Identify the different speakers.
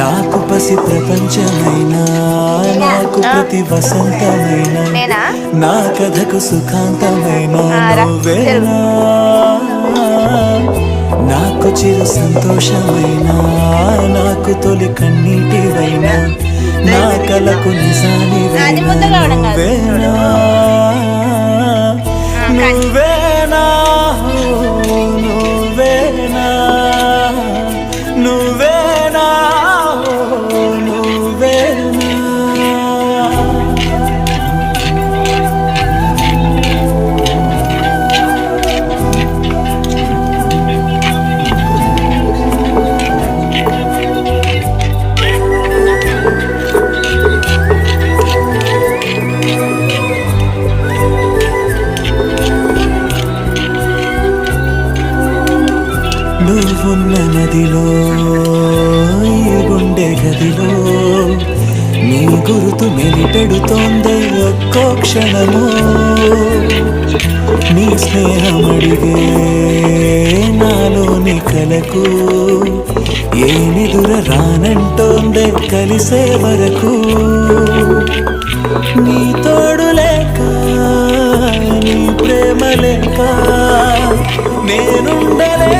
Speaker 1: నాకు పసి ప్రపంచమైనా నాకు ప్రతి వసంతమైనా నా కథకు సుఖాంతమైనా నువ్వేనా నాకు చిరు సంతోషమైనా నాకు తొలి కన్నీటివైనా నా కలకు నిజానివైనా నువ్వేనా నువ్వేనా నువ్వేనా నువ్వేనా నువ్వేనా నువ్వున్న నదిలో ఈ గుండె గదిలో నీ గురుతు మెలిపెడుతోందే ఒక్కో క్షణము నీ స్నేహమడిగే నాలోని కలకు ఏ నిదుర రానంటోందే కలిసే వరకు నీ తోడు లేక నీ ప్రేమ లేక నేనుండలే